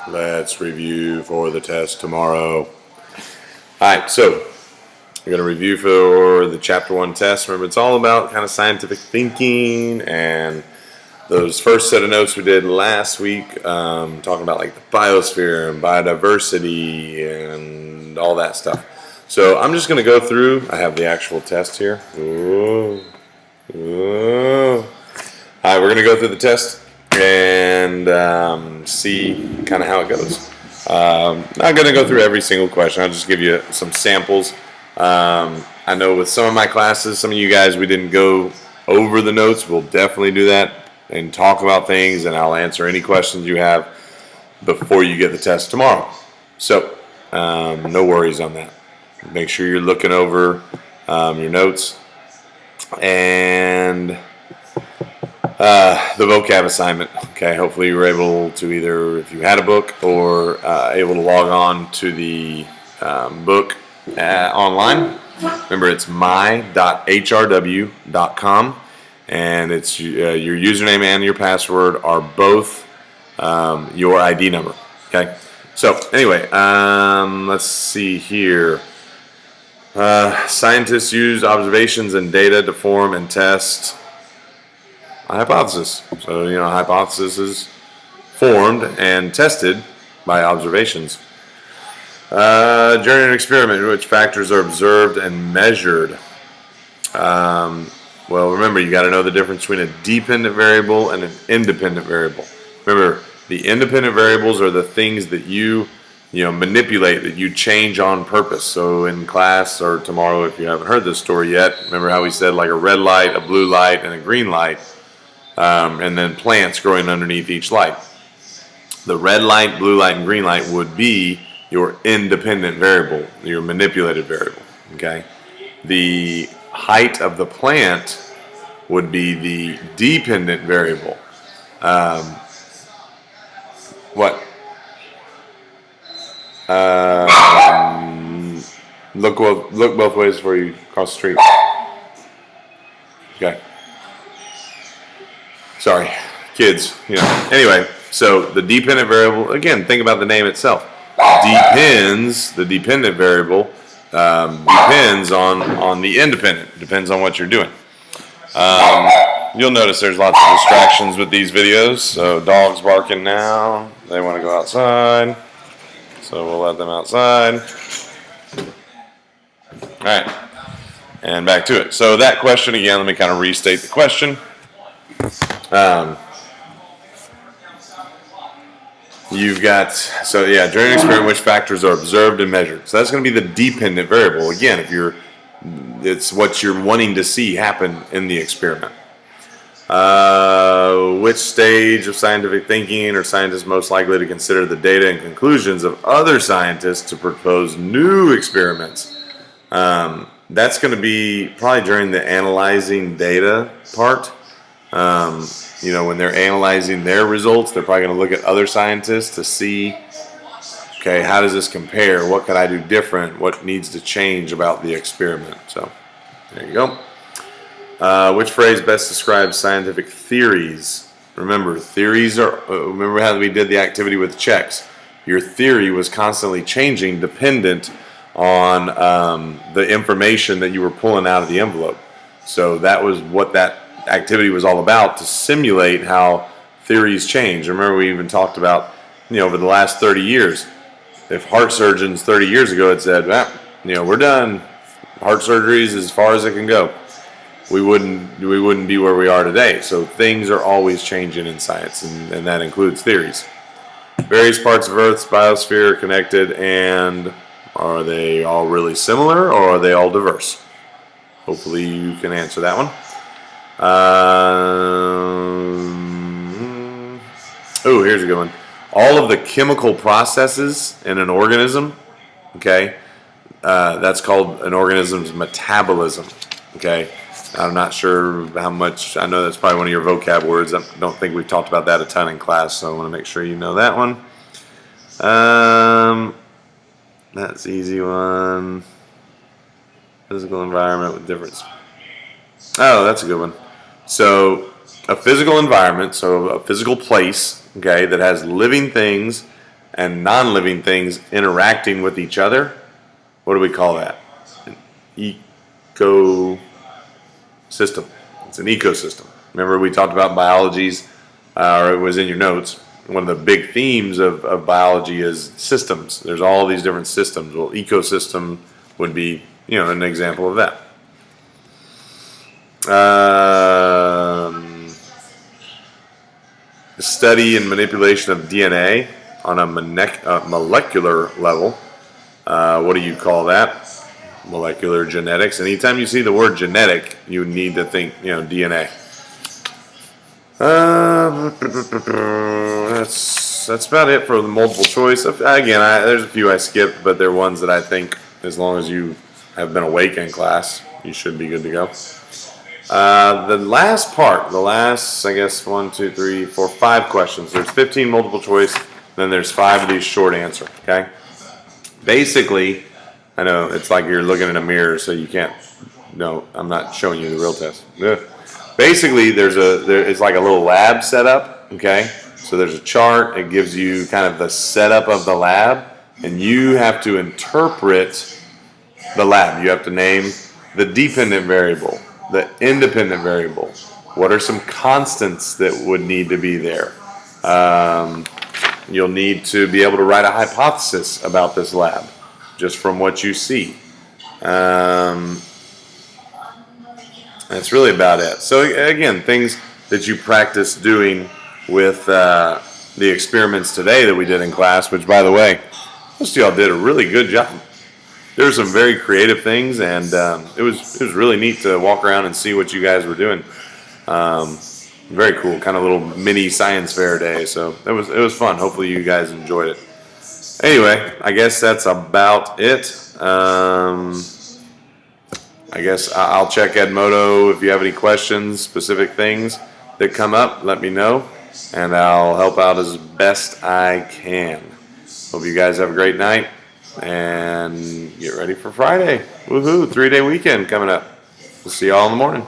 Let's review for the test tomorrow. Alright, so we're going to review for the Chapter 1 test. Remember, it's all about kind of scientific thinking and those first set of notes we did last week, talking about like the biosphere and biodiversity and all that stuff. So I'm just going to go through. I have the actual test here. Ooh. All right, we're going to go through the test and see kind of how it goes. Not going to go through every single question. I'll just give you some samples. I know with some of my classes, some of you guys, we didn't go over the notes. We'll definitely do that and talk about things, and I'll answer any questions you have before you get the test tomorrow. So no worries on that. Make sure you're looking over your notes and the vocab assignment. Okay, hopefully you were able to either, if you had a book, or able to log on to the book online. Remember, it's my.hrw.com, and it's your username and your password are both your ID number. Okay, so anyway, let's see here. Scientists use observations and data to form and test a hypothesis. So, a hypothesis is formed and tested by observations. During an experiment, which factors are observed and measured? Well, remember, you got to know the difference between a dependent variable and an independent variable. Remember, the independent variables are the things that you manipulate, that you change on purpose. So in class or tomorrow, if you haven't heard this story yet, remember how we said like a red light, a blue light, and a green light, and then plants growing underneath each light. The red light, blue light, and green light would be your independent variable, your manipulated variable. Okay, the height of the plant would be the dependent variable. What? Look both ways before you cross the street. Okay. Sorry, kids. Anyway, so the dependent variable, again, think about the name itself. The dependent variable depends on the independent. Depends on what you're doing. You'll notice there's lots of distractions with these videos. So dogs barking now. They want to go outside. So we'll let them outside. All right. And back to it. So that question again, let me kind of restate the question. You've got, during an experiment, which factors are observed and measured? So that's going to be the dependent variable. Again, it's what you're wanting to see happen in the experiment. Which stage of scientific thinking are scientists most likely to consider the data and conclusions of other scientists to propose new experiments? That's going to be probably during the analyzing data part. When they're analyzing their results, they're probably going to look at other scientists to see, okay, how does this compare? What could I do different? What needs to change about the experiment? So, there you go. Which phrase best describes scientific theories? Remember, remember how we did the activity with checks. Your theory was constantly changing dependent on the information that you were pulling out of the envelope. So that was what that activity was all about, to simulate how theories change. Remember, we even talked about, over the last 30 years, if heart surgeons 30 years ago had said, we're done, heart surgery is as far as it can go, we wouldn't be where we are today. So things are always changing in science, and that includes theories. Various parts of Earth's biosphere are connected, and are they all really similar, or are they all diverse? Hopefully you can answer that one. Here's a good one. All of the chemical processes in an organism, okay, that's called an organism's metabolism, okay? I'm not sure how much, I know that's probably one of your vocab words. I don't think we've talked about that a ton in class, so I want to make sure you know that one. That's an easy one. Physical environment with difference. Oh, that's a good one. So a physical environment, so a physical place, okay, that has living things and non-living things interacting with each other. What do we call that? An ecosystem. It's an ecosystem. Remember we talked about biology's, or it was in your notes, one of the big themes of biology is systems. There's all these different systems. Well, ecosystem would be, an example of that. The study and manipulation of DNA on a molecular level. What do you call that? Molecular genetics. Anytime you see the word genetic, you need to think, DNA. That's about it for the multiple choice. Again, there's a few I skipped, but they're ones that I think, as long as you have been awake in class, you should be good to go. The last part, I guess, 5 questions. There's 15 multiple choice, then there's 5 of these short answer, okay? Basically, I know it's like you're looking in a mirror, so you can't, no, I'm not showing you the real test. Basically, it's like a little lab setup, okay? So there's a chart, it gives you kind of the setup of the lab, and you have to interpret the lab. You have to name the dependent variable, the independent variable. What are some constants that would need to be there? You'll need to be able to write a hypothesis about this lab, just from what you see. That's really about it. So again, things that you practice doing with the experiments today that we did in class, which, by the way, most of y'all did a really good job. There were some very creative things, and it was really neat to walk around and see what you guys were doing. Very cool, kind of little mini science fair day. So it was fun. Hopefully you guys enjoyed it. Anyway, I guess that's about it. I guess I'll check Edmodo. If you have any questions, specific things that come up, let me know, and I'll help out as best I can. Hope you guys have a great night, and get ready for Friday. Woohoo, 3-day weekend coming up. We'll see you all in the morning.